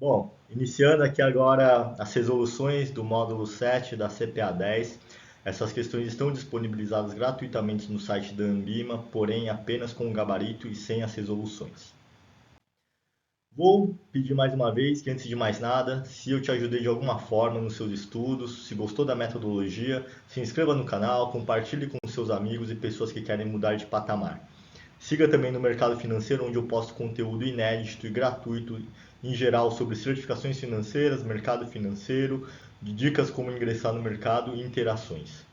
Bom, iniciando aqui agora as resoluções do módulo 7 da CPA 10. Essas questões estão disponibilizadas gratuitamente no site da Ambima, porém apenas com o gabarito e sem as resoluções. Vou pedir mais uma vez que, antes de mais nada, se eu te ajudei de alguma forma nos seus estudos, se gostou da metodologia, se inscreva no canal, compartilhe com seus amigos e pessoas que querem mudar de patamar. Siga também no Mercado Financeiro, onde eu posto conteúdo inédito e gratuito, em geral, sobre certificações financeiras, mercado financeiro, dicas como ingressar no mercado e interações.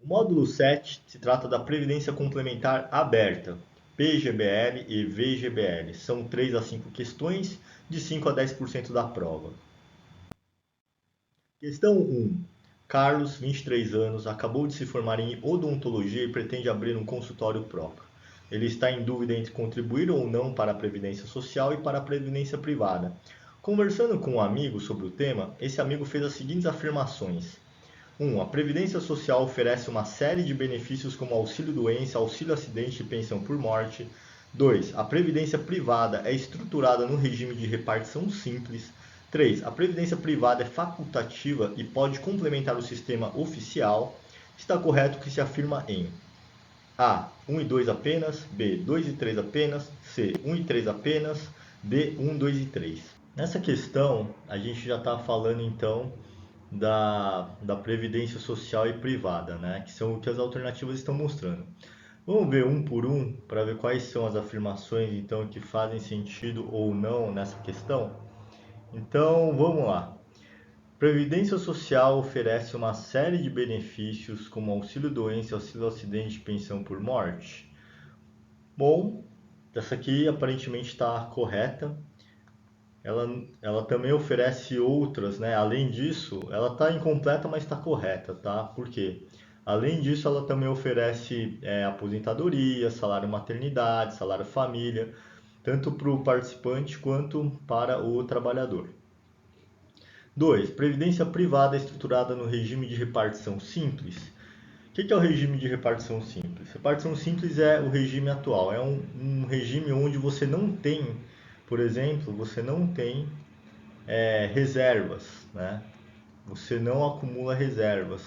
O módulo 7 se trata da Previdência Complementar Aberta, PGBL e VGBL. São 3 a 5 questões, de 5 a 10% da prova. Questão 1. Carlos, 23 anos, acabou de se formar em odontologia e pretende abrir um consultório próprio. Ele está em dúvida entre contribuir ou não para a Previdência Social e para a Previdência Privada. Conversando com um amigo sobre o tema, esse amigo fez as seguintes afirmações. 1. A Previdência Social oferece uma série de benefícios como auxílio-doença, auxílio-acidente e pensão por morte. 2. A Previdência Privada é estruturada no regime de repartição simples. 3. A Previdência Privada é facultativa e pode complementar o sistema oficial. Está correto o que se afirma em A. 1 e 2 apenas, B. 2 e 3 apenas, C. 1 e 3 apenas, D. 1, 2 e 3. Nessa questão, a gente já está falando então da previdência social e privada, né? Que são o que as alternativas estão mostrando. Vamos ver um por um para ver quais são as afirmações então que fazem sentido ou não nessa questão. Então, vamos lá. Previdência social oferece uma série de benefícios como auxílio-doença, auxílio-acidente e pensão por morte. Bom, essa aqui aparentemente está correta. Ela também oferece outras, né? Além disso, ela está incompleta, mas está correta, tá? Por quê? Além disso, ela também oferece aposentadoria, salário maternidade, salário família, tanto para o participante quanto para o trabalhador. 2. Previdência privada estruturada no regime de repartição simples. O que é o regime de repartição simples? Repartição simples é o regime atual, é um regime onde você não tem, por exemplo, você não tem reservas, né? Você não acumula reservas.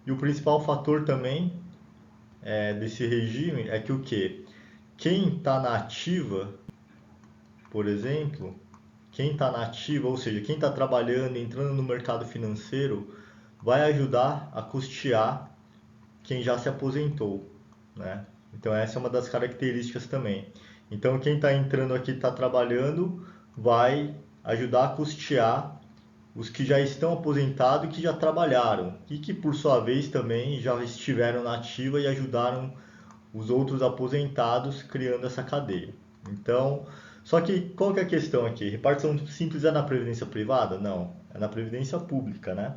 E o principal fator também desse regime é que o quê? Quem está na ativa, por exemplo, quem está na ativa, ou seja, quem está trabalhando, entrando no mercado financeiro, vai ajudar a custear quem já se aposentou, né? Então essa é uma das características também. Então quem está entrando aqui, está trabalhando, vai ajudar a custear os que já estão aposentados e que já trabalharam e que por sua vez também já estiveram na ativa e ajudaram os outros aposentados criando essa cadeia. Então, só que qual que é a questão aqui? Repartição simples é na previdência privada? Não, é na previdência pública, né?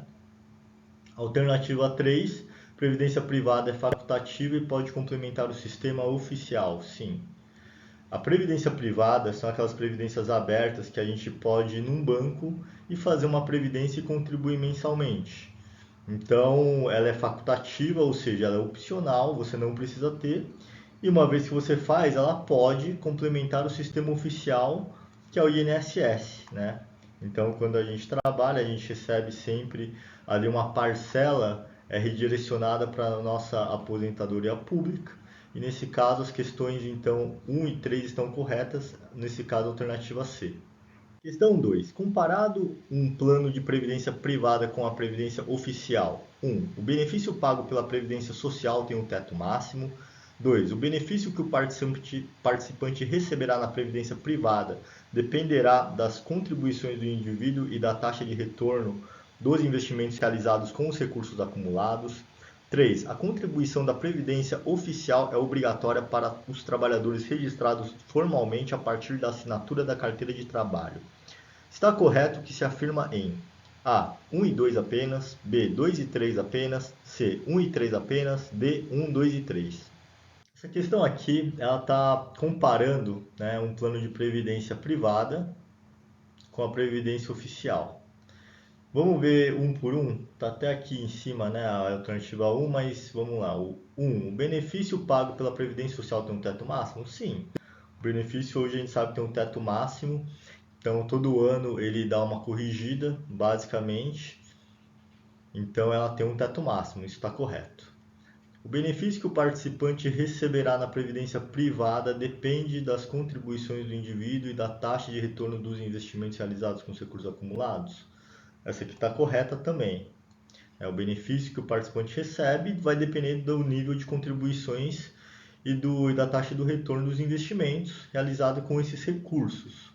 Alternativa 3, previdência privada é facultativa e pode complementar o sistema oficial? Sim. A previdência privada são aquelas previdências abertas que a gente pode ir num banco e fazer uma previdência e contribuir mensalmente. Então, ela é facultativa, ou seja, ela é opcional, você não precisa ter. E uma vez que você faz, ela pode complementar o sistema oficial, que é o INSS, né? Então, quando a gente trabalha, a gente recebe sempre ali uma parcela redirecionada para a nossa aposentadoria pública. E nesse caso, as questões então 1 e 3 estão corretas, nesse caso, a alternativa C. Questão 2. Comparado um plano de previdência privada com a previdência oficial. 1. O benefício pago pela previdência social tem um teto máximo. 2. O benefício que o participante receberá na previdência privada dependerá das contribuições do indivíduo e da taxa de retorno dos investimentos realizados com os recursos acumulados. 3. A contribuição da previdência oficial é obrigatória para os trabalhadores registrados formalmente a partir da assinatura da carteira de trabalho. Está correto que se afirma em A. 1 e 2 apenas, B. 2 e 3 apenas, C. 1 e 3 apenas, D. 1, 2 e 3. Essa questão aqui, ela está comparando, né, um plano de previdência privada com a previdência oficial. Vamos ver um por um? Está até aqui em cima, né, a alternativa 1, mas vamos lá. O 1. O benefício pago pela Previdência Social tem um teto máximo? Sim. O benefício hoje a gente sabe que tem um teto máximo, então todo ano ele dá uma corrigida, basicamente. Então ela tem um teto máximo, isso está correto. O benefício que o participante receberá na previdência privada depende das contribuições do indivíduo e da taxa de retorno dos investimentos realizados com os recursos acumulados. Essa aqui está correta também. O benefício que o participante recebe vai depender do nível de contribuições e da taxa do retorno dos investimentos realizados com esses recursos.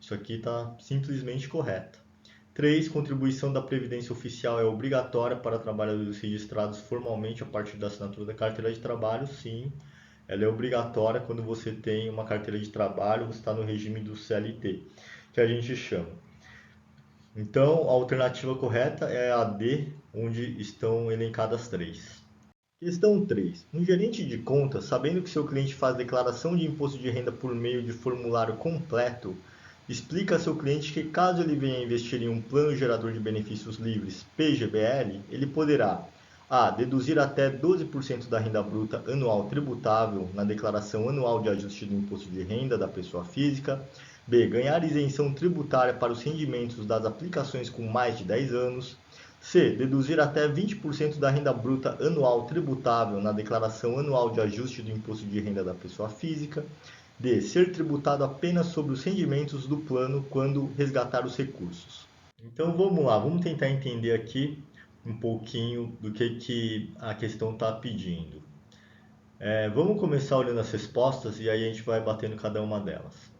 Isso aqui está simplesmente correto. 3. Contribuição da Previdência Oficial é obrigatória para trabalhadores registrados formalmente a partir da assinatura da carteira de trabalho? Sim, ela é obrigatória quando você tem uma carteira de trabalho, você está no regime do CLT, que a gente chama. Então, a alternativa correta é a D, onde estão elencadas 3. Questão 3. Um gerente de conta, sabendo que seu cliente faz declaração de imposto de renda por meio de formulário completo, explica a seu cliente que caso ele venha investir em um plano gerador de benefícios livres, PGBL, ele poderá a. Deduzir até 12% da renda bruta anual tributável na declaração anual de ajuste do imposto de renda da pessoa física. B. Ganhar isenção tributária para os rendimentos das aplicações com mais de 10 anos. C. Deduzir até 20% da renda bruta anual tributável na declaração anual de ajuste do imposto de renda da pessoa física. D. Ser tributado apenas sobre os rendimentos do plano quando resgatar os recursos. Então vamos lá, vamos tentar entender aqui um pouquinho do que a questão está pedindo. Vamos começar olhando as respostas e aí a gente vai batendo cada uma delas.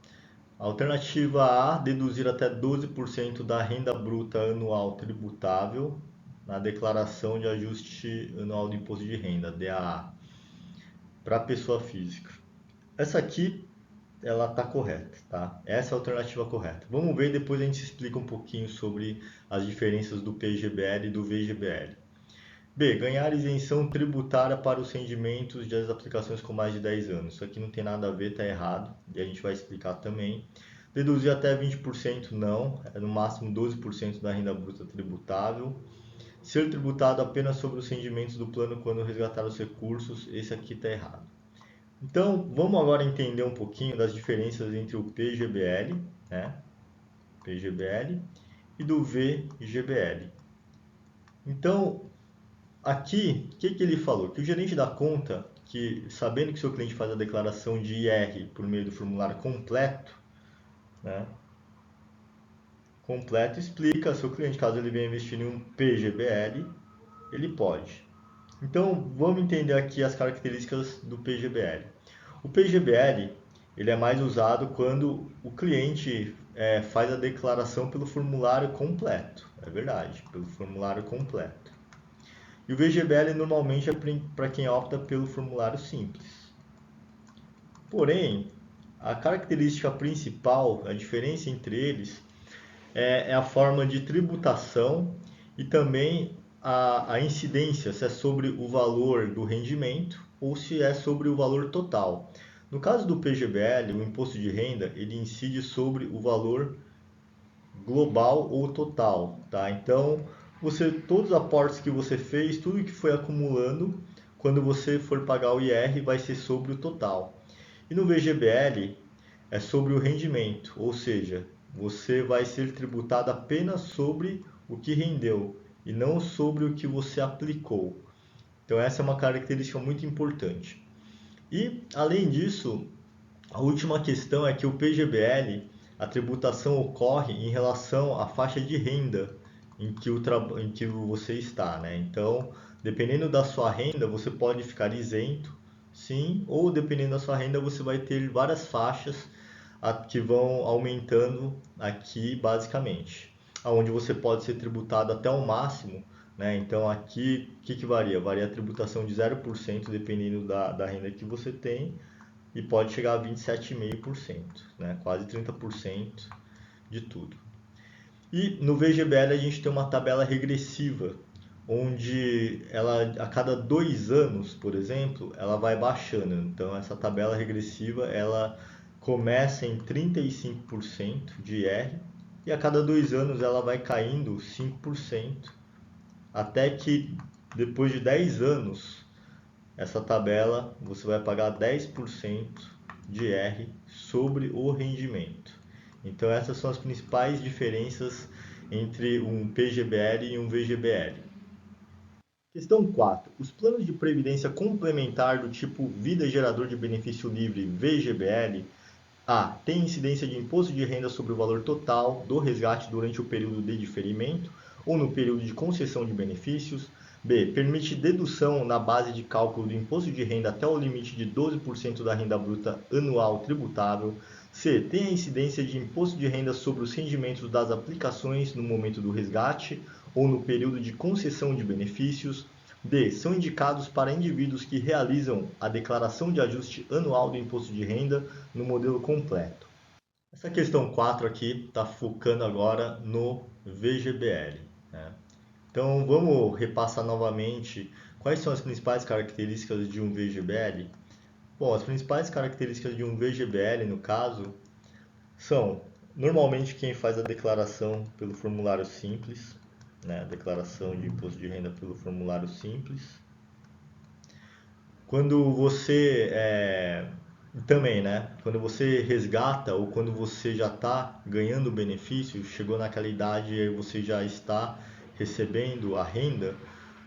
Alternativa A, deduzir até 12% da renda bruta anual tributável na declaração de ajuste anual do imposto de renda, DAA, para a pessoa física. Essa aqui, ela está correta, tá? Essa é a alternativa correta. Vamos ver, depois a gente explica um pouquinho sobre as diferenças do PGBL e do VGBL. B. Ganhar isenção tributária para os rendimentos das aplicações com mais de 10 anos. Isso aqui não tem nada a ver, está errado. E a gente vai explicar também. Deduzir até 20% não, é no máximo 12% da renda bruta tributável. Ser tributado apenas sobre os rendimentos do plano quando resgatar os recursos, esse aqui está errado. Então, vamos agora entender um pouquinho das diferenças entre o PGBL, né? PGBL e do VGBL. Então, aqui, o que ele falou? Que o gerente da conta, que sabendo que seu cliente faz a declaração de IR por meio do formulário completo, né? Completo, explica ao seu cliente, caso ele venha investir em um PGBL, ele pode. Então, vamos entender aqui as características do PGBL. O PGBL, ele é mais usado quando o cliente faz a declaração pelo formulário completo, é verdade, pelo formulário completo. E o VGBL normalmente é para quem opta pelo formulário simples. Porém, a característica principal, a diferença entre eles, é a forma de tributação e também a incidência, se é sobre o valor do rendimento ou se é sobre o valor total. No caso do PGBL, o imposto de renda, ele incide sobre o valor global ou total, tá? Então, todos os aportes que você fez, tudo que foi acumulando, quando você for pagar o IR, vai ser sobre o total. E no VGBL é sobre o rendimento, ou seja, você vai ser tributado apenas sobre o que rendeu e não sobre o que você aplicou. Então essa é uma característica muito importante. E além disso, a última questão é que o PGBL, a tributação ocorre em relação à faixa de renda em que você está, né? Então, dependendo da sua renda, você pode ficar isento, sim, ou dependendo da sua renda, você vai ter várias faixas que vão aumentando aqui, basicamente, aonde você pode ser tributado até o máximo, né? Então, aqui, o que varia? Varia a tributação de 0%, dependendo da renda que você tem, e pode chegar a 27,5%, né? Quase 30% de tudo. E no VGBL a gente tem uma tabela regressiva, onde ela a cada 2 anos, por exemplo, ela vai baixando. Então essa tabela regressiva ela começa em 35% de IR e a cada 2 anos ela vai caindo 5%, até que depois de 10 anos essa tabela você vai pagar 10% de R sobre o rendimento. Então essas são as principais diferenças entre um PGBL e um VGBL. Questão 4. Os planos de previdência complementar do tipo Vida Gerador de Benefício Livre VGBL A. Tem incidência de imposto de renda sobre o valor total do resgate durante o período de diferimento ou no período de concessão de benefícios. B. Permite dedução na base de cálculo do imposto de renda até o limite de 12% da renda bruta anual tributável. C. Tem a incidência de imposto de renda sobre os rendimentos das aplicações no momento do resgate ou no período de concessão de benefícios. D. São indicados para indivíduos que realizam a declaração de ajuste anual do imposto de renda no modelo completo. Essa questão 4 aqui está focando agora no VGBL. Né? Então vamos repassar novamente quais são as principais características de um VGBL. Bom, as principais características de um VGBL, no caso, são normalmente quem faz a declaração pelo formulário simples, né? A declaração de imposto de renda pelo formulário simples. Quando você também, né? Quando você resgata ou quando você já está ganhando benefício, chegou naquela idade e você já está recebendo a renda,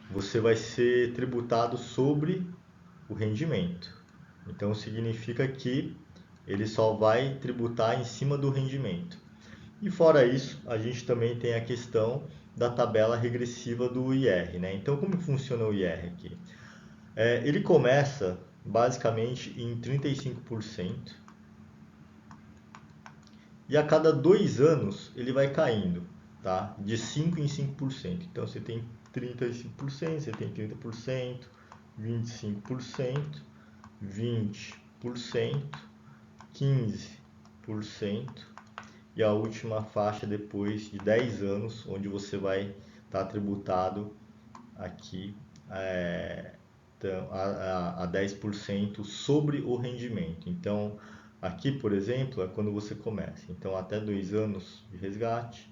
você vai ser tributado sobre o rendimento. Então significa que ele só vai tributar em cima do rendimento. E fora isso, a gente também tem a questão da tabela regressiva do IR, né? Então como funciona o IR aqui? Ele começa basicamente em 35% e a cada 2 anos ele vai caindo, tá? De 5 em 5%. Então você tem 35%, você tem 30%, 25%, 20%, 15% e a última faixa depois de 10 anos, onde você vai estar tributado aqui a 10% sobre o rendimento. Então, aqui, por exemplo, é quando você começa. Então, até 2 anos de resgate.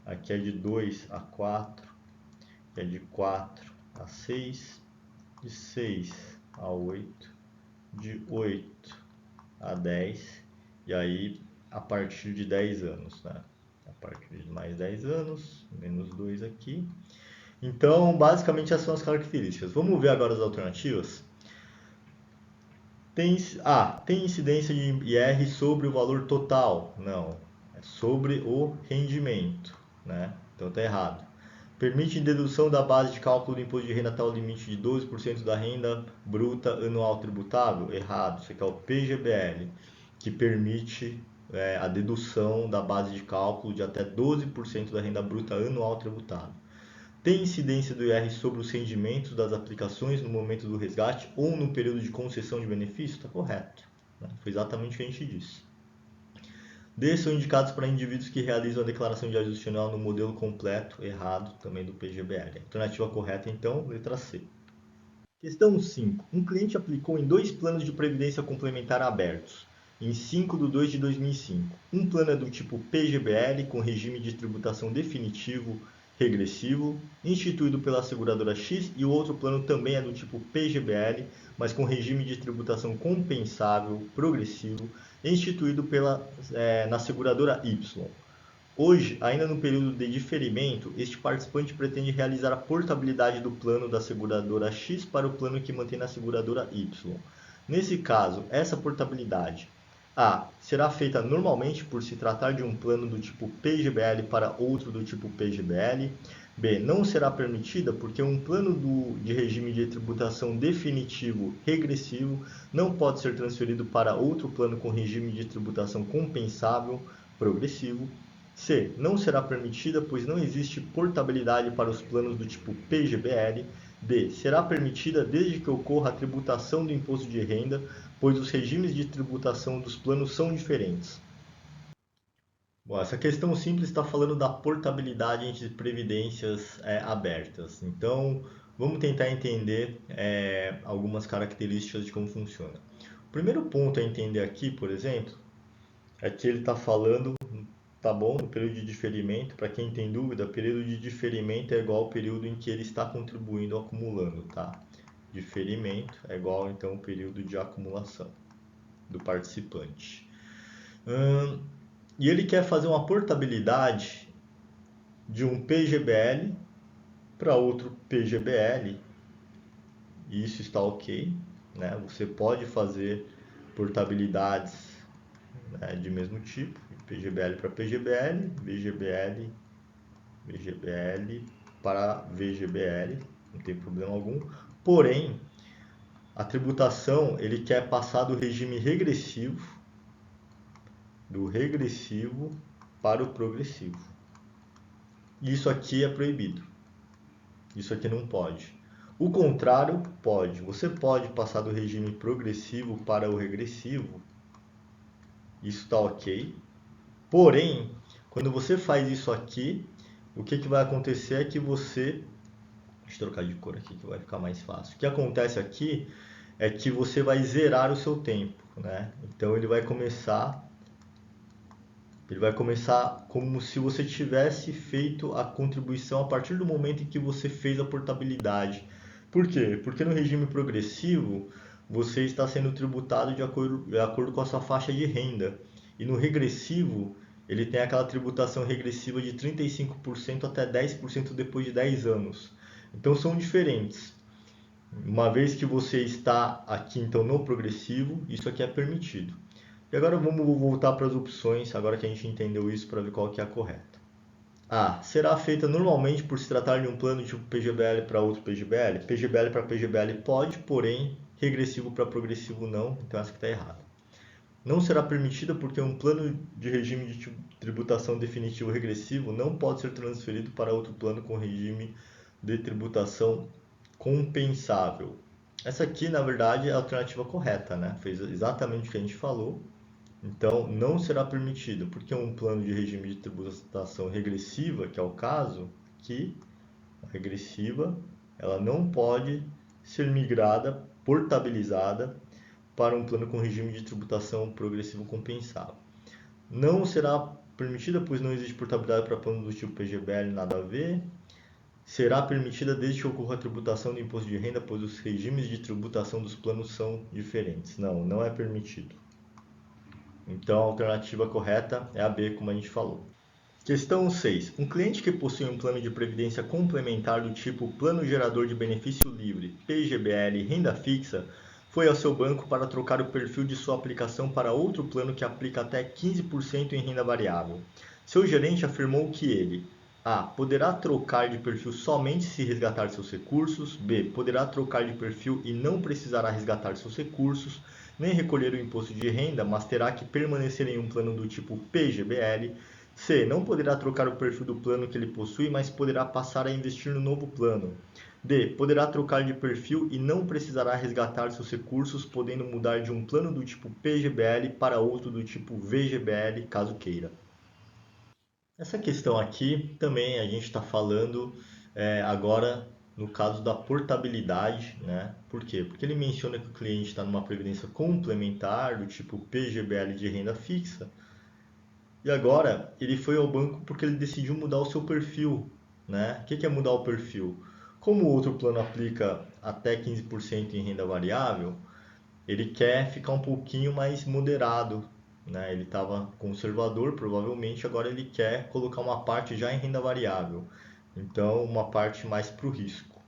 Aqui é de 2 a 4, é de 4 a 6, de 6 a 8, de 8 a 10, e aí a partir de 10 anos, né? A partir de mais 10 anos, menos 2 aqui. Então, basicamente, essas são as características. Vamos ver agora as alternativas? Tem incidência de IR sobre o valor total? Não, é sobre o rendimento, né? Então tá errado. Permite dedução da base de cálculo do imposto de renda até o limite de 12% da renda bruta anual tributável? Errado, isso aqui é o PGBL, que permite a dedução da base de cálculo de até 12% da renda bruta anual tributável. Tem incidência do IR sobre os rendimentos das aplicações no momento do resgate ou no período de concessão de benefício? Está correto. Né? Foi exatamente o que a gente disse. D são indicados para indivíduos que realizam a declaração de ajuste anual no modelo completo, errado, também do PGBL. Alternativa correta, então, letra C. Questão 5. Um cliente aplicou em 2 planos de previdência complementar abertos, em 5/2 de 2005. Um plano é do tipo PGBL, com regime de tributação definitivo regressivo, instituído pela seguradora X, e o outro plano também é do tipo PGBL, mas com regime de tributação compensável progressivo, instituído na seguradora Y. Hoje, ainda no período de diferimento, este participante pretende realizar a portabilidade do plano da seguradora X para o plano que mantém na seguradora Y. Nesse caso, essa portabilidade A. Será feita normalmente por se tratar de um plano do tipo PGBL para outro do tipo PGBL. B. Não será permitida porque um plano de regime de tributação definitivo regressivo não pode ser transferido para outro plano com regime de tributação compensável progressivo. C. Não será permitida, pois não existe portabilidade para os planos do tipo PGBL. D. Será permitida desde que ocorra a tributação do imposto de renda, pois os regimes de tributação dos planos são diferentes. Bom, essa questão simples está falando da portabilidade entre previdências abertas. Então, vamos tentar entender algumas características de como funciona. O primeiro ponto a entender aqui, por exemplo, é que ele está falando, tá bom, no período de diferimento. Para quem tem dúvida, período de diferimento é igual ao período em que ele está contribuindo, acumulando, tá? Diferimento é igual, então, ao período de acumulação. do participante. E ele quer fazer uma portabilidade de um PGBL para outro PGBL. E isso está ok, né? Você pode fazer portabilidades, né, de mesmo tipo, PGBL para PGBL, VGBL, VGBL para VGBL, não tem problema algum. Porém, a tributação ele quer passar do regime regressivo, para o progressivo. Isso aqui é proibido. Isso aqui não pode. O contrário pode. Você pode passar do regime progressivo para o regressivo. Isso está ok. Porém, quando você faz isso aqui, o que vai acontecer é que você... Deixa eu trocar de cor aqui que vai ficar mais fácil. O que acontece aqui é que você vai zerar o seu tempo, né? Então ele vai começar como se você tivesse feito a contribuição a partir do momento em que você fez a portabilidade. Por quê? Porque no regime progressivo você está sendo tributado de acordo com a sua faixa de renda. E no regressivo ele tem aquela tributação regressiva de 35% até 10% depois de 10 anos. Então são diferentes. Uma vez que você está aqui então no progressivo, isso aqui é permitido. E agora vamos voltar para as opções, agora que a gente entendeu isso, para ver qual que é a correta. A. Será feita normalmente por se tratar de um plano tipo PGBL para outro PGBL? PGBL para PGBL pode, porém regressivo para progressivo não, então essa que está errada. Não será permitida porque um plano de regime de tributação definitivo regressivo não pode ser transferido para outro plano com regime de tributação compensável. Essa aqui, na verdade, é a alternativa correta, né? Fez exatamente o que a gente falou. Então, não será permitido, porque um plano de regime de tributação regressiva, que é o caso, que a regressiva, ela não pode ser migrada, portabilizada para um plano com regime de tributação progressivo compensável. Não será permitida, pois não existe portabilidade para plano do tipo PGBL, nada a ver. Será permitida desde que ocorra a tributação do imposto de renda, pois os regimes de tributação dos planos são diferentes. Não, não é permitido. Então a alternativa correta é a B, como a gente falou. Questão 6. Um cliente que possui um plano de previdência complementar do tipo Plano Gerador de Benefício Livre, PGBL, renda fixa, foi ao seu banco para trocar o perfil de sua aplicação para outro plano que aplica até 15% em renda variável. Seu gerente afirmou que ele: A. Poderá trocar de perfil somente se resgatar seus recursos. B. Poderá trocar de perfil e não precisará resgatar seus recursos, nem recolher o imposto de renda, mas terá que permanecer em um plano do tipo PGBL. C. Não poderá trocar o perfil do plano que ele possui, mas poderá passar a investir no novo plano. D. Poderá trocar de perfil e não precisará resgatar seus recursos, podendo mudar de um plano do tipo PGBL para outro do tipo VGBL, caso queira. Essa questão aqui também a gente está falando agora no caso da portabilidade, né? Por quê? Porque ele menciona que o cliente está numa previdência complementar do tipo PGBL de renda fixa e agora ele foi ao banco porque ele decidiu mudar o seu perfil, né? O que é mudar o perfil? Como o outro plano aplica até 15% em renda variável, ele quer ficar um pouquinho mais moderado, né? Ele estava conservador, provavelmente, agora ele quer colocar uma parte já em renda variável. Então, uma parte mais para o risco.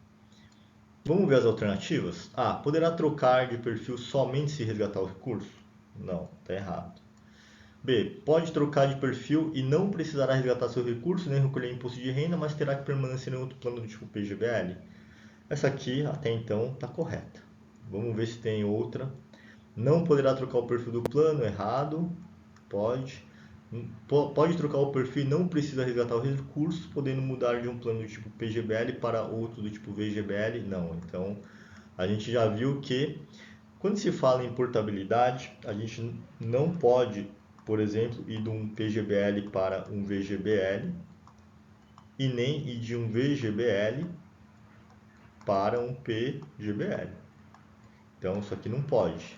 Vamos ver as alternativas? A. Poderá trocar de perfil somente se resgatar o recurso? Não, está errado. B. Pode trocar de perfil e não precisará resgatar seu recurso nem recolher imposto de renda, mas terá que permanecer em outro plano do tipo PGBL? Essa aqui, até então, está correta. Vamos ver se tem outra. Não poderá trocar o perfil do plano, errado. Pode. Pode trocar o perfil e não precisa resgatar os recursos, podendo mudar de um plano do tipo PGBL para outro do tipo VGBL? Não. Então, a gente já viu que quando se fala em portabilidade, a gente não pode, por exemplo, ir de um PGBL para um VGBL e nem ir de um VGBL para um PGBL. Então, isso aqui não pode.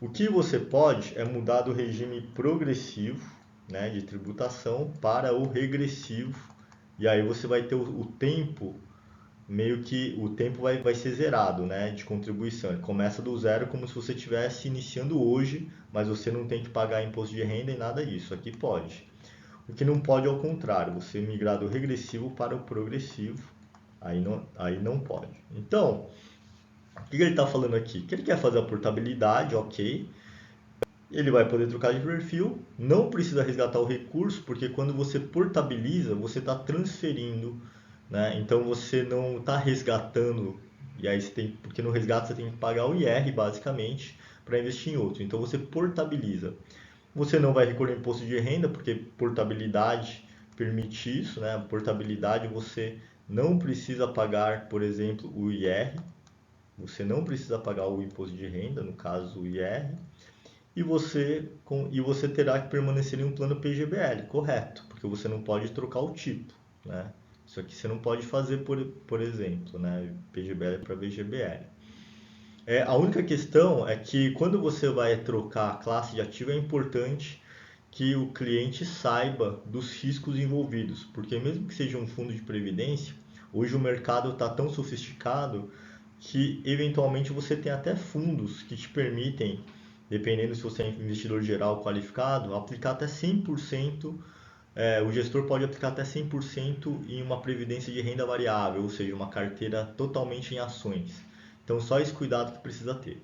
O que você pode é mudar do regime progressivo, né, de tributação para o regressivo, e aí você vai ter o tempo meio que o tempo vai ser zerado, né, de contribuição. Ele começa do zero como se você estivesse iniciando hoje, mas você não tem que pagar imposto de renda e nada disso. Aqui pode. O que não pode é o contrário, você migrar do regressivo para o progressivo, aí não pode. Então, o que ele está falando aqui? Que ele quer fazer a portabilidade, ok. Ele vai poder trocar de perfil, não precisa resgatar o recurso, porque quando você portabiliza, você está transferindo, né? Então você não está resgatando, e aí porque no resgate você tem que pagar o IR basicamente para investir em outro. Então você portabiliza. Você não vai recolher imposto de renda, porque portabilidade permite isso, né? Portabilidade você não precisa pagar, por exemplo, o IR, você não precisa pagar o imposto de renda, no caso o IR, e você terá que permanecer em um plano PGBL, correto, porque você não pode trocar o tipo, né? Isso aqui você não pode fazer, por exemplo, né? PGBL para VGBL. A única questão é que quando você vai trocar a classe de ativo é importante que o cliente saiba dos riscos envolvidos, porque mesmo que seja um fundo de previdência, hoje o mercado está tão sofisticado que eventualmente você tem até fundos que te permitem, dependendo se você é investidor geral qualificado, aplicar até 100%, o gestor pode aplicar até 100% em uma previdência de renda variável, ou seja, uma carteira totalmente em ações. Então, só esse cuidado que precisa ter.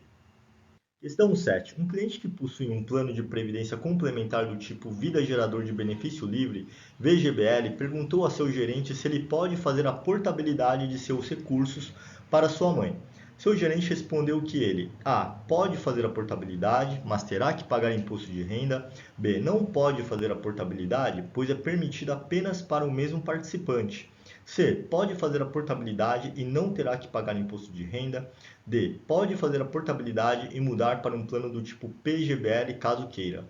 Questão 7. Um cliente que possui um plano de previdência complementar do tipo Vida Gerador de Benefício Livre, VGBL, perguntou a seu gerente se ele pode fazer a portabilidade de seus recursos para sua mãe. Seu gerente respondeu que ele: A. Pode fazer a portabilidade, mas terá que pagar imposto de renda. B. Não pode fazer a portabilidade, pois é permitida apenas para o mesmo participante. C. Pode fazer a portabilidade e não terá que pagar imposto de renda. D. Pode fazer a portabilidade e mudar para um plano do tipo PGBL caso queira.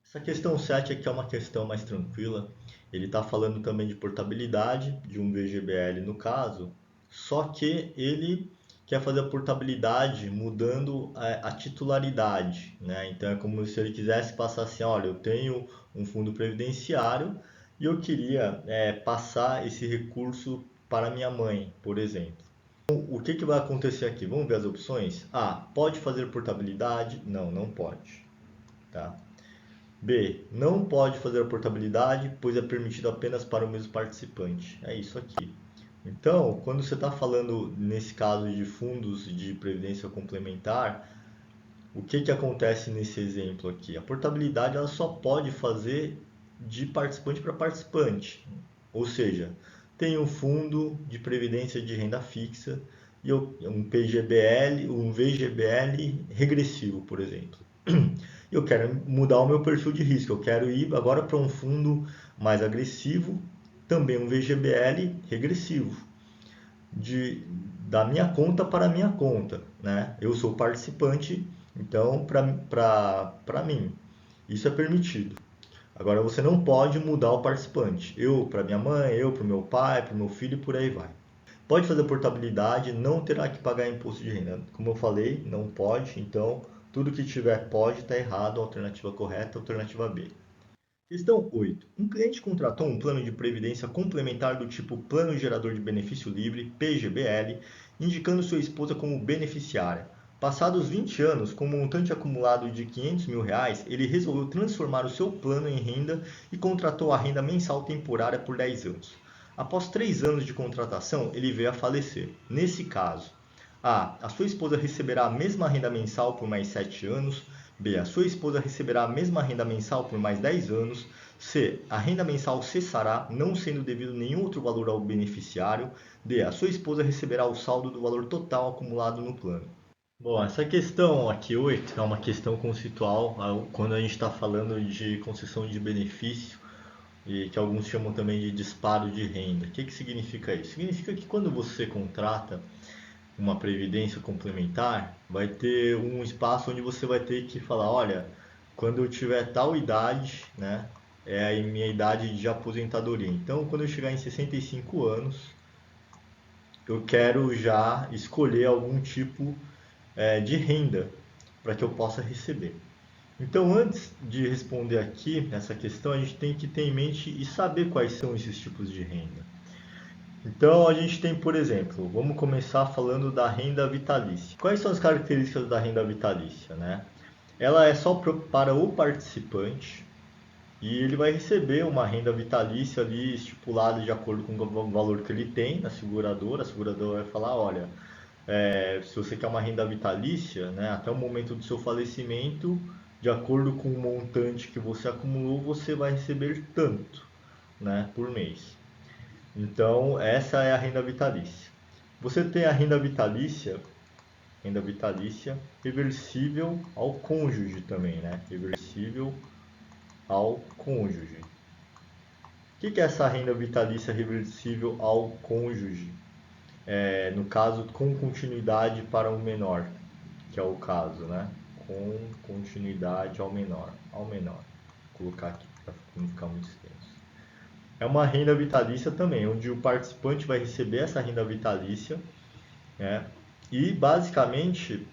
Essa questão 7 aqui é uma questão mais tranquila. Ele está falando também de portabilidade, de um VGBL no caso, só que ele quer fazer a portabilidade mudando a titularidade, né? Então é como se ele quisesse passar assim, olha, eu tenho um fundo previdenciário e eu queria passar esse recurso para minha mãe, por exemplo. O que vai acontecer aqui? Vamos ver as opções? A. Pode fazer portabilidade? Não, não pode. Tá? B. Não pode fazer a portabilidade, pois é permitido apenas para o mesmo participante. É isso aqui. Então, quando você está falando, nesse caso de fundos de previdência complementar, o que acontece nesse exemplo aqui? A portabilidade ela só pode fazer de participante para participante. Ou seja, tem um fundo de previdência de renda fixa e um PGBL, um VGBL regressivo, por exemplo. Eu quero mudar o meu perfil de risco, eu quero ir agora para um fundo mais agressivo, também um VGBL regressivo, de, da minha conta para a minha conta, né? Eu sou participante, então para mim isso é permitido. Agora você não pode mudar o participante. Eu para minha mãe, eu para o meu pai, para o meu filho e por aí vai. Pode fazer portabilidade, não terá que pagar imposto de renda. Como eu falei, não pode, então tudo que tiver pode está errado, alternativa correta, alternativa B. Questão 8. Um cliente contratou um plano de previdência complementar do tipo Plano Gerador de Benefício Livre, PGBL, indicando sua esposa como beneficiária. Passados 20 anos, com um montante acumulado de R$ 500 mil, ele resolveu transformar o seu plano em renda e contratou a renda mensal temporária por 10 anos. Após 3 anos de contratação, ele veio a falecer. Nesse caso, a sua esposa receberá a mesma renda mensal por mais 7 anos. B. A sua esposa receberá a mesma renda mensal por mais 10 anos. C. A renda mensal cessará, não sendo devido nenhum outro valor ao beneficiário. D. A sua esposa receberá o saldo do valor total acumulado no plano. Bom, essa questão aqui 8 é uma questão conceitual quando a gente está falando de concessão de benefício e que alguns chamam também de disparo de renda. O que significa isso? Significa que quando você contrata uma previdência complementar, vai ter um espaço onde você vai ter que falar, olha, quando eu tiver tal idade, né, é a minha idade de aposentadoria. Então, quando eu chegar em 65 anos, eu quero já escolher algum tipo de renda para que eu possa receber. Então, antes de responder aqui essa questão, a gente tem que ter em mente e saber quais são esses tipos de renda. Então a gente tem, por exemplo, vamos começar falando da renda vitalícia. Quais são as características da renda vitalícia, né? Ela é só para o participante e ele vai receber uma renda vitalícia ali estipulada de acordo com o valor que ele tem na seguradora. A seguradora vai falar, olha, se você quer uma renda vitalícia, né, até o momento do seu falecimento, de acordo com o montante que você acumulou, você vai receber tanto, né, por mês. Então, essa é a renda vitalícia. Você tem a renda vitalícia reversível ao cônjuge também, né? Reversível ao cônjuge. O que é essa renda vitalícia reversível ao cônjuge? No caso, com continuidade para o menor, que é o caso, né? Com continuidade ao menor. Vou colocar aqui para não ficar muito extenso. É uma renda vitalícia também, onde o participante vai receber essa renda vitalícia, né? E basicamente,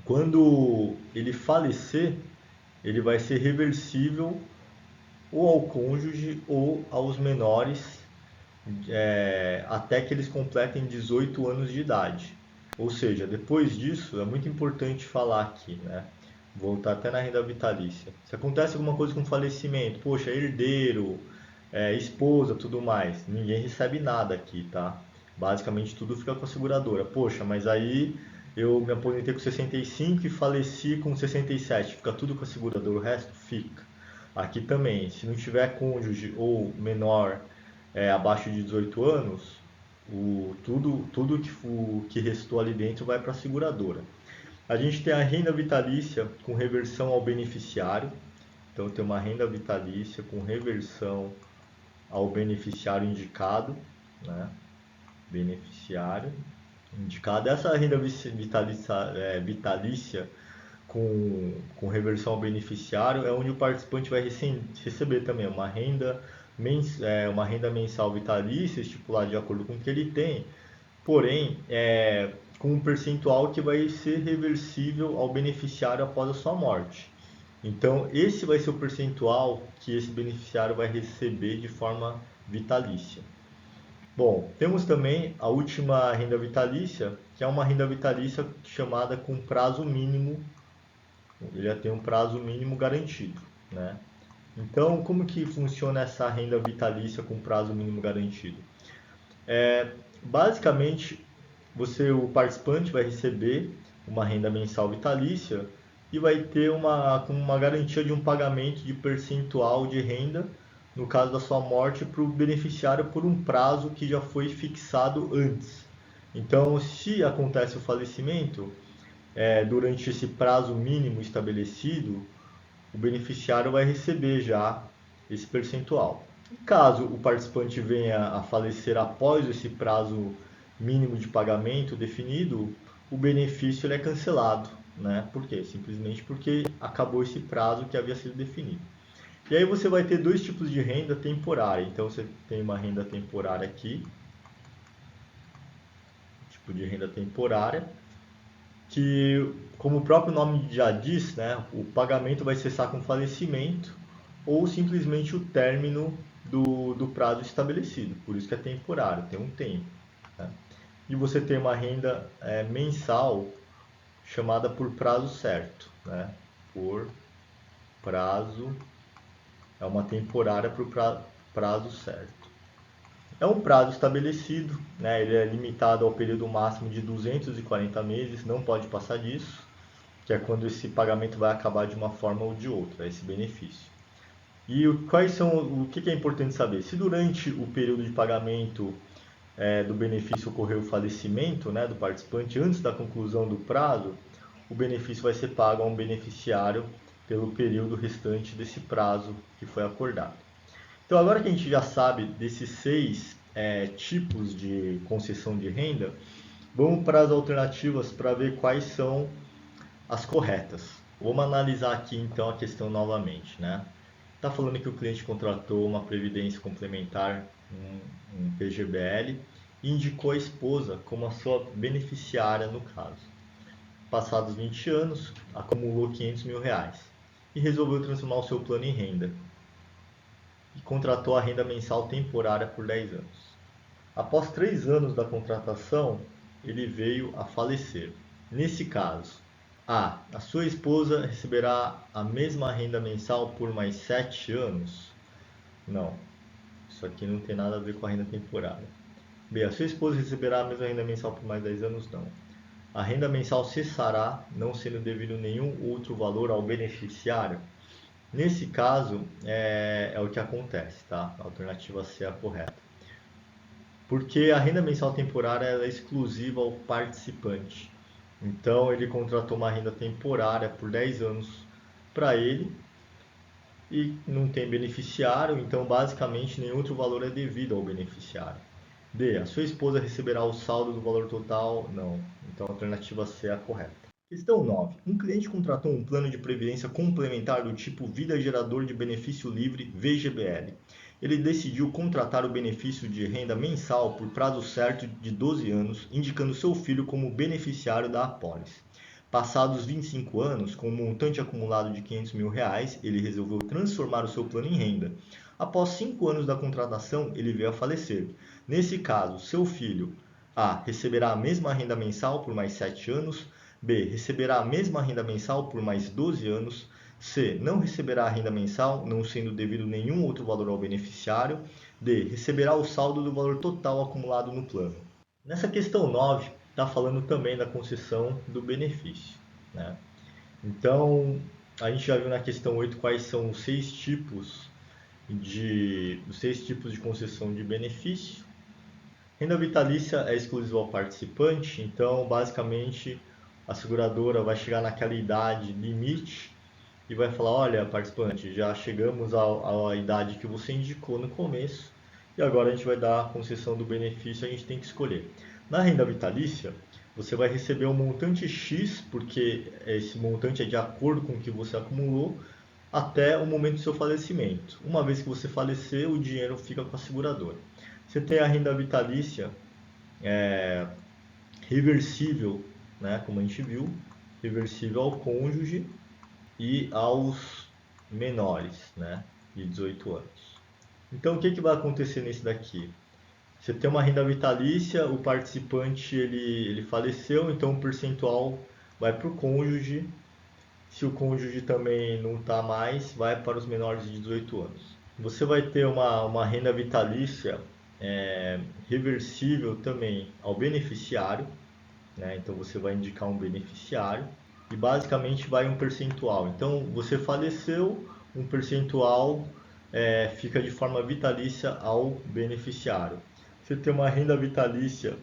quando ele falecer, ele vai ser reversível ou ao cônjuge ou aos menores, até que eles completem 18 anos de idade. Ou seja, depois disso, é muito importante falar aqui, né? Voltar até na renda vitalícia. Se acontece alguma coisa com falecimento, poxa, herdeiro, esposa, tudo mais, ninguém recebe nada aqui, tá? Basicamente tudo fica com a seguradora. Poxa, mas aí eu me aposentei com 65 e faleci com 67, fica tudo com a seguradora, o resto fica. Aqui também, se não tiver cônjuge ou menor abaixo de 18 anos, tudo que restou ali dentro vai para a seguradora. A gente tem a renda vitalícia com reversão ao beneficiário. Então tem uma renda vitalícia com reversão ao beneficiário indicado, né? Beneficiário indicado. Essa renda vitalícia com reversão ao beneficiário é onde o participante vai receber também uma renda mensal vitalícia estipulada de acordo com o que ele tem, porém com um percentual que vai ser reversível ao beneficiário após a sua morte. Então, esse vai ser o percentual que esse beneficiário vai receber de forma vitalícia. Bom, temos também a última renda vitalícia, que é uma renda vitalícia chamada com prazo mínimo. Ele já tem um prazo mínimo garantido, né? Então, como que funciona essa renda vitalícia com prazo mínimo garantido? Basicamente, o participante vai receber uma renda mensal vitalícia e vai ter uma garantia de um pagamento de percentual de renda no caso da sua morte para o beneficiário por um prazo que já foi fixado antes. Então, se acontece o falecimento, durante esse prazo mínimo estabelecido, o beneficiário vai receber já esse percentual. Caso o participante venha a falecer após esse prazo mínimo de pagamento definido, o benefício é cancelado, né? Por quê? Simplesmente porque acabou esse prazo que havia sido definido. E aí você vai ter dois tipos de renda temporária. Então você tem uma renda temporária aqui, tipo de renda temporária, que, como o próprio nome já diz, né, o pagamento vai cessar com falecimento ou simplesmente o término do prazo estabelecido. Por isso que é temporário, tem um tempo. Né? E você tem uma renda mensal chamada por prazo certo. Né? Por prazo, é uma temporária por prazo certo. É um prazo estabelecido, né? Ele é limitado ao período máximo de 240 meses, não pode passar disso, que é quando esse pagamento vai acabar de uma forma ou de outra, esse benefício. E o que é importante saber? Se durante o período de pagamento do benefício ocorreu o falecimento, né, do participante antes da conclusão do prazo, o benefício vai ser pago a um beneficiário pelo período restante desse prazo que foi acordado. Então, agora que a gente já sabe desses 6 tipos de concessão de renda, vamos para as alternativas para ver quais são as corretas. Vamos analisar aqui então a questão novamente, né? Está falando que o cliente contratou uma previdência complementar, um PGBL, e indicou a esposa como a sua beneficiária no caso. Passados 20 anos, acumulou R$ 500.000 e resolveu transformar o seu plano em renda. E contratou a renda mensal temporária por 10 anos. Após 3 anos da contratação, ele veio a falecer. Nesse caso, a sua esposa receberá a mesma renda mensal por mais 7 anos? Não, isso aqui não tem nada a ver com a renda temporária. B, a sua esposa receberá a mesma renda mensal por mais 10 anos? Não. A renda mensal cessará, não sendo devido nenhum outro valor ao beneficiário? Nesse caso, é o que acontece, tá? A alternativa C é a correta. Porque a renda mensal temporária é exclusiva ao participante. Então, ele contratou uma renda temporária por 10 anos para ele e não tem beneficiário, então basicamente nenhum outro valor é devido ao beneficiário. D. A sua esposa receberá o saldo do valor total? Não. Então a alternativa C é a correta. Questão 9. Um cliente contratou um plano de previdência complementar do tipo Vida Gerador de Benefício Livre VGBL. Ele decidiu contratar o benefício de renda mensal por prazo certo de 12 anos, indicando seu filho como beneficiário da apólice. Passados 25 anos, com um montante acumulado de R$ 500 mil, ele resolveu transformar o seu plano em renda. Após 5 anos da contratação, ele veio a falecer. Nesse caso, seu filho A. receberá a mesma renda mensal por mais 7 anos, B. receberá a mesma renda mensal por mais 12 anos, C. não receberá a renda mensal, não sendo devido nenhum outro valor ao beneficiário, D. receberá o saldo do valor total acumulado no plano. Nessa questão 9, está falando também da concessão do benefício, né? Então, a gente já viu na questão 8 quais são os 6 tipos de concessão de benefício. Renda vitalícia é exclusiva ao participante, então basicamente a seguradora vai chegar naquela idade limite e vai falar: olha, participante, já chegamos à idade que você indicou no começo e agora a gente vai dar a concessão do benefício, a gente tem que escolher. Na renda vitalícia, você vai receber um montante X, porque esse montante é de acordo com o que você acumulou, até o momento do seu falecimento. Uma vez que você falecer, o dinheiro fica com a seguradora. Você tem a renda vitalícia reversível, né, como a gente viu, reversível ao cônjuge e aos menores, né, de 18 anos. Então, o que vai acontecer nesse daqui? Você tem uma renda vitalícia, o participante ele faleceu, então o percentual vai para o cônjuge. Se o cônjuge também não está mais, vai para os menores de 18 anos. Você vai ter uma renda vitalícia reversível também ao beneficiário, né? Então você vai indicar um beneficiário e basicamente vai um percentual. Então você faleceu, um percentual fica de forma vitalícia ao beneficiário. Você tem uma renda vitalícia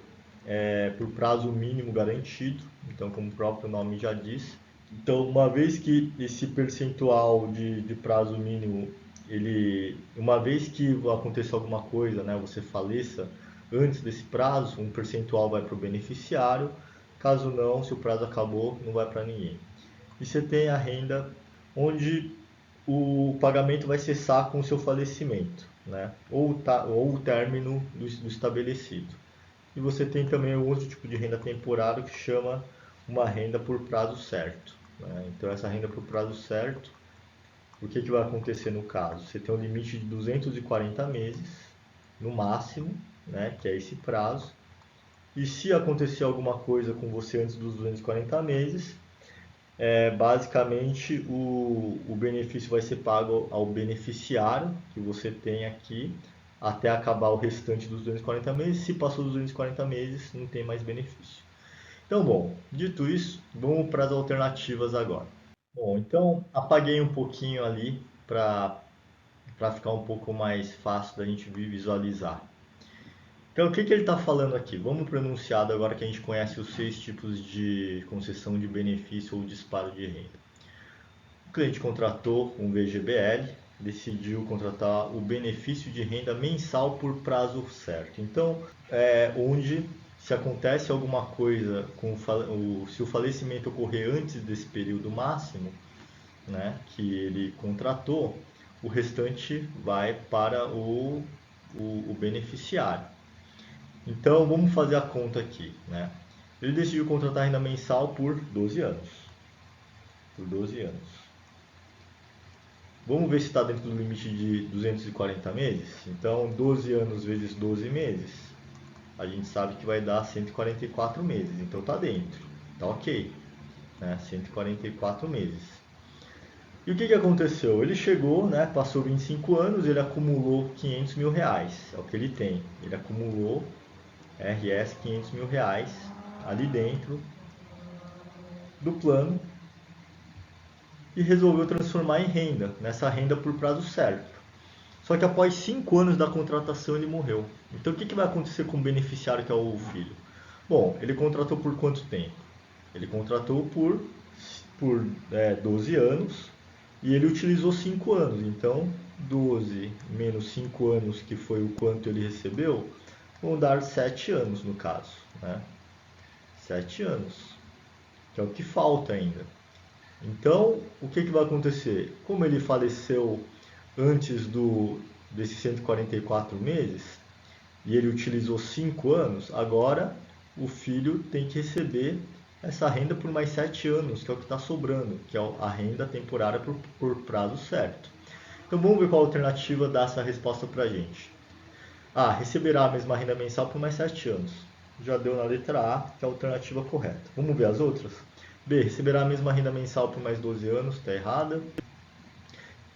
por prazo mínimo garantido, então como o próprio nome já diz. Então, uma vez que esse percentual de prazo mínimo, uma vez que aconteça alguma coisa, né, você faleça antes desse prazo, um percentual vai para o beneficiário. Caso não, se o prazo acabou, não vai para ninguém. E você tem a renda onde o pagamento vai cessar com o seu falecimento, né, ou o término do estabelecido. E você tem também um outro tipo de renda temporária que chama uma renda por prazo certo, né? Então essa renda por prazo certo, o que vai acontecer no caso? Você tem um limite de 240 meses, no máximo, né, que é esse prazo. E se acontecer alguma coisa com você antes dos 240 meses, basicamente o benefício vai ser pago ao beneficiário que você tem aqui até acabar o restante dos 240 meses. Se passou dos 240 meses, não tem mais benefício. Então, bom, dito isso, vamos para as alternativas agora. Bom, então apaguei um pouquinho ali para ficar um pouco mais fácil da gente visualizar. Então, o que ele está falando aqui? Vamos para o enunciado agora que a gente conhece os 6 tipos de concessão de benefício ou disparo de renda. O cliente contratou um VGBL, decidiu contratar o benefício de renda mensal por prazo certo. Então, onde se acontece alguma coisa, se o falecimento ocorrer antes desse período máximo, né, que ele contratou, o restante vai para o beneficiário. Então, vamos fazer a conta aqui, né? Ele decidiu contratar a renda mensal por 12 anos. Por 12 anos. Vamos ver se está dentro do limite de 240 meses? Então, 12 anos vezes 12 meses a gente sabe que vai dar 144 meses, então tá dentro, tá ok, né? 144 meses. E o que aconteceu? Ele chegou, né, passou 25 anos, ele acumulou 500 mil reais, é o que ele tem. Ele acumulou RS 500 mil reais ali dentro do plano e resolveu transformar em renda, nessa renda por prazo certo. Só que após 5 anos da contratação ele morreu. Então o que vai acontecer com o beneficiário que é o filho? Bom, ele contratou por quanto tempo? Ele contratou por 12 anos e ele utilizou 5 anos. Então 12 menos 5 anos, que foi o quanto ele recebeu, vão dar 7 anos no caso. Né? 7 anos, que é o que falta ainda. Então, o que vai acontecer? Como ele faleceu antes desses 144 meses e ele utilizou 5 anos, agora o filho tem que receber essa renda por mais 7 anos, que é o que está sobrando, que é a renda temporária por prazo certo. Então vamos ver qual alternativa dá essa resposta para a gente. A. Receberá a mesma renda mensal por mais 7 anos. Já deu na letra A, que é a alternativa correta. Vamos ver as outras? B. Receberá a mesma renda mensal por mais 12 anos. Está errada.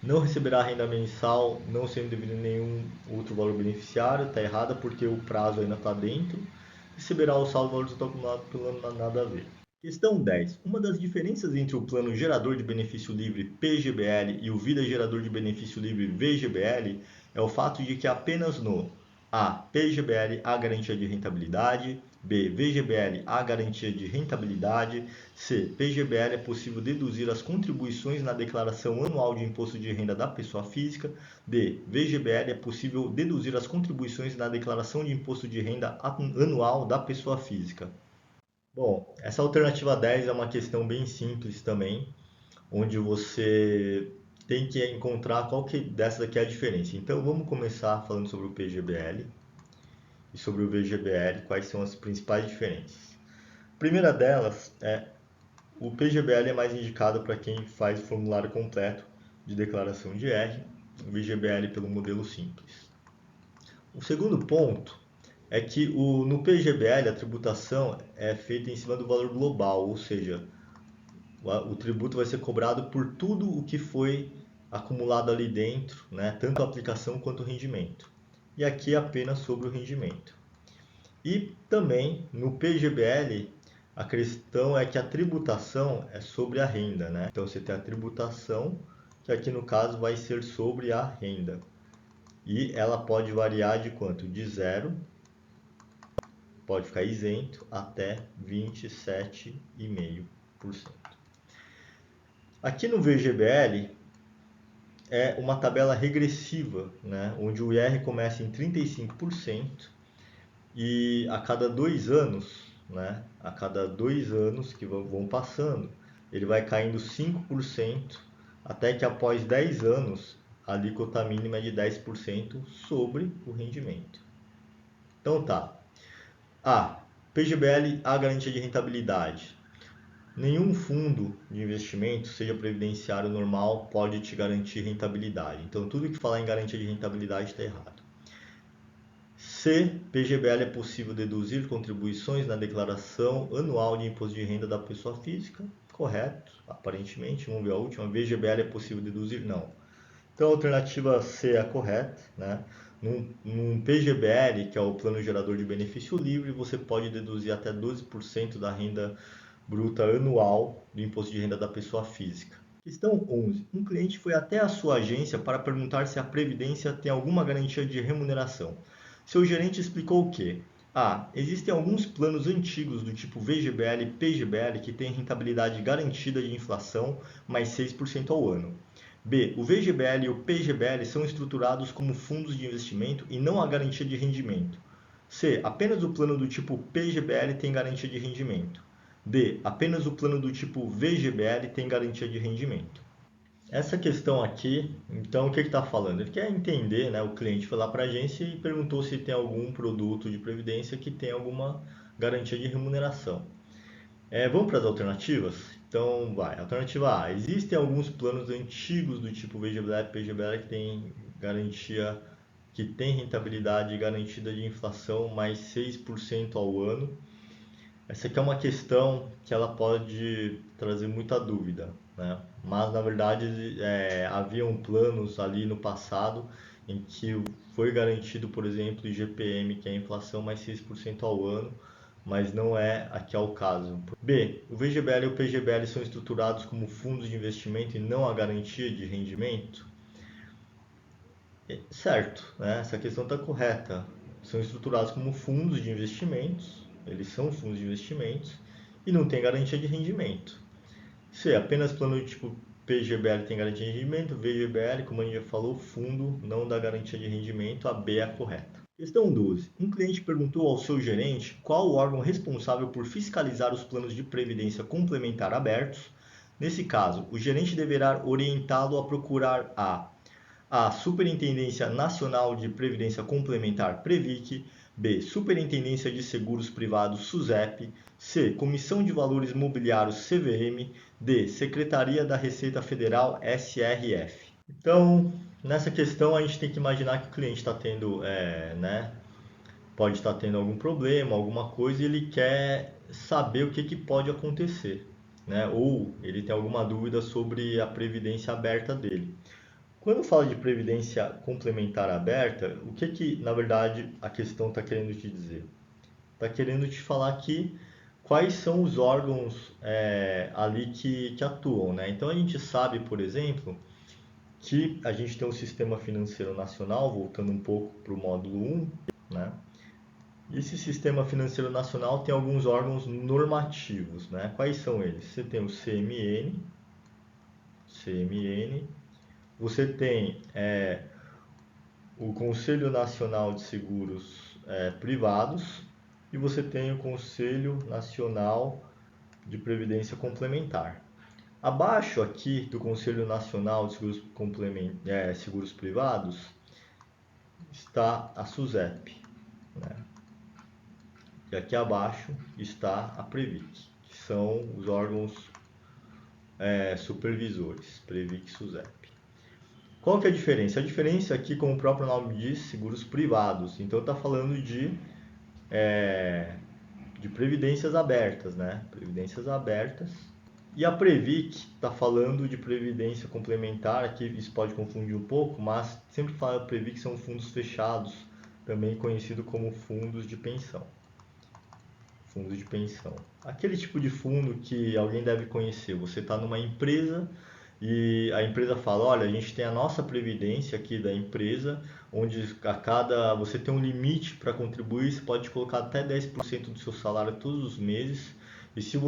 Não receberá renda mensal não sendo devido a nenhum outro valor beneficiário. Está errada porque o prazo ainda está dentro. Receberá o saldo do valor total acumulado pelo ano, nada a ver. Questão 10. Uma das diferenças entre o Plano Gerador de Benefício Livre PGBL e o Vida Gerador de Benefício Livre VGBL é o fato de que apenas no A. PGBL há garantia de rentabilidade, B. VGBL há garantia de rentabilidade, C. PGBL é possível deduzir as contribuições na declaração anual de imposto de renda da pessoa física, D. VGBL é possível deduzir as contribuições na declaração de imposto de renda anual da pessoa física. Bom, essa alternativa 10 é uma questão bem simples também, onde você tem que encontrar qual que dessa daqui é a diferença. Então vamos começar falando sobre o PGBL e sobre o VGBL, quais são as principais diferenças. A primeira delas é o PGBL é mais indicado para quem faz o formulário completo de declaração de R, o VGBL pelo modelo simples. O segundo ponto é que no PGBL a tributação é feita em cima do valor global, ou seja, o tributo vai ser cobrado por tudo o que foi acumulado ali dentro, né? Tanto a aplicação quanto o rendimento. E aqui apenas sobre o rendimento. E também no PGBL a questão é que a tributação é sobre a renda, né? Então você tem a tributação, que aqui no caso vai ser sobre a renda. E ela pode variar de quanto? De 0, pode ficar isento, até 27,5%. Aqui no VGBL é uma tabela regressiva, né? Onde o IR começa em 35% e a cada 2 anos, né? A cada 2 anos que vão passando, ele vai caindo 5%, até que após 10 anos a alíquota mínima é de 10% sobre o rendimento. Então tá. A. PGBL há garantia de rentabilidade. Nenhum fundo de investimento, seja previdenciário normal, pode te garantir rentabilidade. Então, tudo que falar em garantia de rentabilidade está errado. C. PGBL é possível deduzir contribuições na declaração anual de imposto de renda da pessoa física. Correto, aparentemente. Vamos ver a última. VGBL é possível deduzir? Não. Então, a alternativa C é a correta, né? Num PGBL, que é o Plano Gerador de Benefício Livre, você pode deduzir até 12% da renda bruta anual do imposto de renda da pessoa física. Questão 11. Um cliente foi até a sua agência para perguntar se a Previdência tem alguma garantia de remuneração. Seu gerente explicou que A. Existem alguns planos antigos do tipo VGBL e PGBL que têm rentabilidade garantida de inflação mais 6% ao ano. B. O VGBL e o PGBL são estruturados como fundos de investimento e não há garantia de rendimento. C. Apenas o plano do tipo PGBL tem garantia de rendimento. D. Apenas o plano do tipo VGBL tem garantia de rendimento. Essa questão aqui, então, o que está falando? Ele quer entender, né? O cliente foi lá para a agência e perguntou se tem algum produto de previdência que tem alguma garantia de remuneração. Vamos para as alternativas? Então, vai. Alternativa A. Existem alguns planos antigos do tipo VGBL e PGBL que tem garantia que tem rentabilidade garantida de inflação mais 6% ao ano. Essa aqui é uma questão que ela pode trazer muita dúvida, né? Mas na verdade haviam planos ali no passado em que foi garantido, por exemplo, o IGPM, que é a inflação mais 6% ao ano, mas não é aqui o caso. B. O VGBL e o PGBL são estruturados como fundos de investimento e não a garantia de rendimento? Certo, né? Essa questão está correta. São estruturados como fundos de investimentos, eles são fundos de investimentos e não tem garantia de rendimento. Se apenas plano tipo PGBL tem garantia de rendimento, VGBL, como a gente já falou, fundo não dá garantia de rendimento, a B é a correta. Questão 12. Um cliente perguntou ao seu gerente qual o órgão responsável por fiscalizar os planos de previdência complementar abertos. Nesse caso, o gerente deverá orientá-lo a procurar a Superintendência Nacional de Previdência Complementar Previc, B. Superintendência de Seguros Privados SUSEP, C. Comissão de Valores Mobiliários CVM, D. Secretaria da Receita Federal SRF. Então, nessa questão a gente tem que imaginar que o cliente está tendo, pode estar tendo algum problema, alguma coisa e ele quer saber o que pode acontecer, né? Ou ele tem alguma dúvida sobre a previdência aberta dele. Quando fala de previdência complementar aberta, o que na verdade a questão está querendo te dizer? Está querendo te falar aqui quais são os órgãos ali que atuam, né? Então a gente sabe, por exemplo, que a gente tem um sistema financeiro nacional, voltando um pouco para o módulo 1, né? E esse sistema financeiro nacional tem alguns órgãos normativos, né? Quais são eles? Você tem o CMN, você tem o Conselho Nacional de Seguros Privados e você tem o Conselho Nacional de Previdência Complementar. Abaixo aqui do Conselho Nacional de Seguros Privados está a SUSEP, né? E aqui abaixo está a Previc, que são os órgãos supervisores, Previc e SUSEP. Qual que é a diferença? A diferença aqui, como o próprio nome diz, seguros privados. Então está falando de previdências abertas, né? Previdências abertas. E a Previc está falando de previdência complementar, aqui isso pode confundir um pouco, mas sempre fala Previc são fundos fechados, também conhecido como fundos de pensão. Fundos de pensão. Aquele tipo de fundo que alguém deve conhecer. Você está numa empresa e a empresa fala, olha, a gente tem a nossa previdência aqui da empresa, onde você tem um limite para contribuir, você pode colocar até 10% do seu salário todos os meses. E se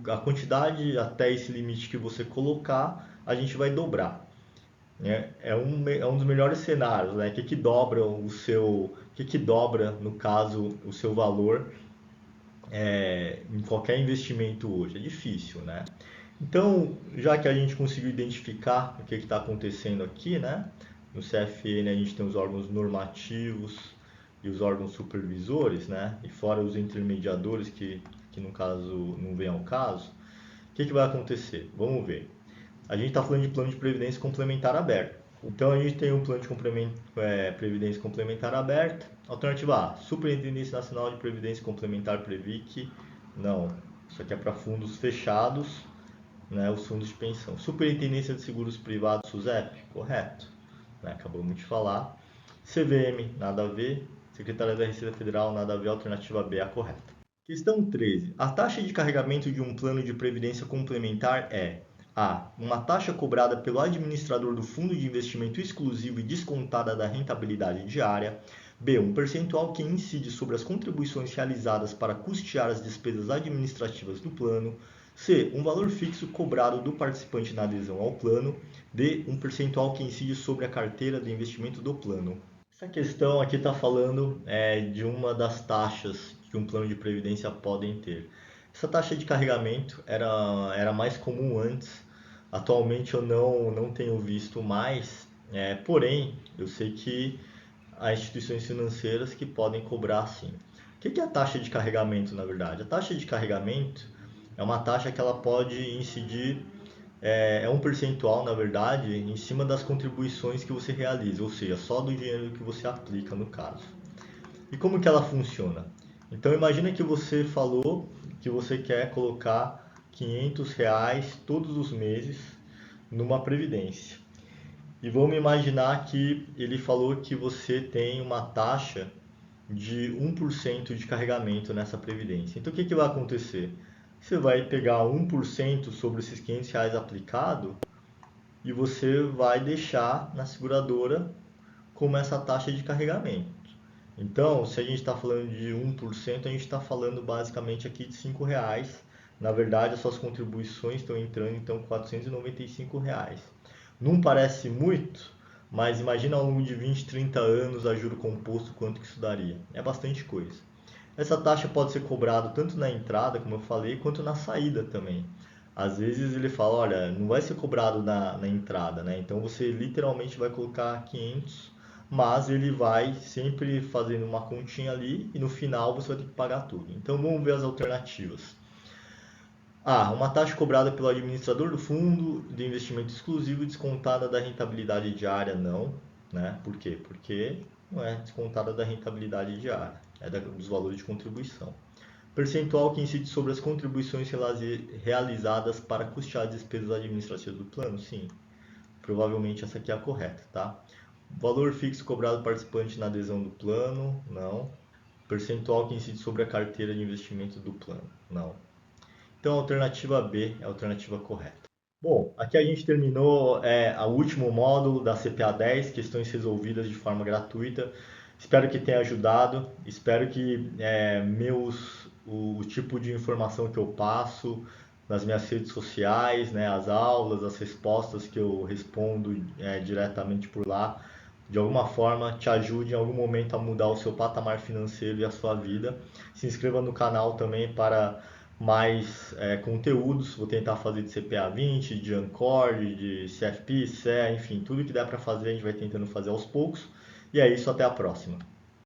a quantidade até esse limite que você colocar, a gente vai dobrar. É um dos melhores cenários, né? Que dobra no caso o seu valor em qualquer investimento hoje? É difícil, né? Então, já que a gente conseguiu identificar o que está acontecendo aqui, né? No CFN a gente tem os órgãos normativos e os órgãos supervisores, né? E fora os intermediadores que no caso não vem ao caso. O que vai acontecer? Vamos ver. A gente está falando de plano de previdência complementar aberto. Então a gente tem um plano de previdência complementar aberta. Alternativa A, Superintendência Nacional de Previdência Complementar Previc. Não, isso aqui é para fundos fechados, né, os fundos de pensão. Superintendência de Seguros Privados, SUSEP, correto, né, acabamos de falar. CVM, nada a ver. Secretaria da Receita Federal, nada a ver. Alternativa B é a correta. Questão 13. A taxa de carregamento de um plano de previdência complementar é A. Uma taxa cobrada pelo administrador do fundo de investimento exclusivo e descontada da rentabilidade diária. B. Um percentual que incide sobre as contribuições realizadas para custear as despesas administrativas do plano. C. Um valor fixo cobrado do participante na adesão ao plano. D. Um percentual que incide sobre a carteira de investimento do plano. Essa questão aqui está falando de uma das taxas que um plano de previdência podem ter. Essa taxa de carregamento era mais comum antes, atualmente eu não tenho visto mais, porém eu sei que há instituições financeiras que podem cobrar sim. O que é a taxa de carregamento na verdade? A taxa de carregamento é uma taxa que ela pode incidir é um percentual, na verdade, em cima das contribuições que você realiza, ou seja, só do dinheiro que você aplica no caso. E como que ela funciona? Então imagina que você falou que você quer colocar R$ 500 todos os meses numa previdência. E vamos imaginar que ele falou que você tem uma taxa de 1% de carregamento nessa previdência. Então o que, que vai acontecer? Você vai pegar 1% sobre esses R$ 500 aplicado e você vai deixar na seguradora como essa taxa de carregamento. Então, se a gente está falando de 1%, a gente está falando basicamente aqui de R$ 5. Na verdade, as suas contribuições estão entrando então R$ 495. Não parece muito, mas imagina ao longo de 20, 30 anos a juro composto quanto que isso daria. É bastante coisa. Essa taxa pode ser cobrada tanto na entrada, como eu falei, quanto na saída também. Às vezes ele fala, olha, não vai ser cobrado na entrada, né? Então você literalmente vai colocar 500, mas ele vai sempre fazendo uma continha ali e no final você vai ter que pagar tudo. Então vamos ver as alternativas. Uma taxa cobrada pelo administrador do fundo de investimento exclusivo descontada da rentabilidade diária, não, né? Por quê? Porque não é descontada da rentabilidade diária, é dos valores de contribuição. Percentual que incide sobre as contribuições realizadas para custear despesas administrativas do plano? Sim, provavelmente essa aqui é a correta, tá? Valor fixo cobrado participante na adesão do plano? Não. Percentual que incide sobre a carteira de investimento do plano? Não. Então a alternativa B é a alternativa correta. Bom, aqui a gente terminou o último módulo da CPA 10, questões resolvidas de forma gratuita. Espero que tenha ajudado, espero que o tipo de informação que eu passo nas minhas redes sociais, né, as aulas, as respostas que eu respondo diretamente por lá, de alguma forma te ajude em algum momento a mudar o seu patamar financeiro e a sua vida. Se inscreva no canal também para mais conteúdos. Vou tentar fazer de CPA 20, de Ancor, de CFP, CE, enfim, tudo que der para fazer a gente vai tentando fazer aos poucos. E é isso, até a próxima.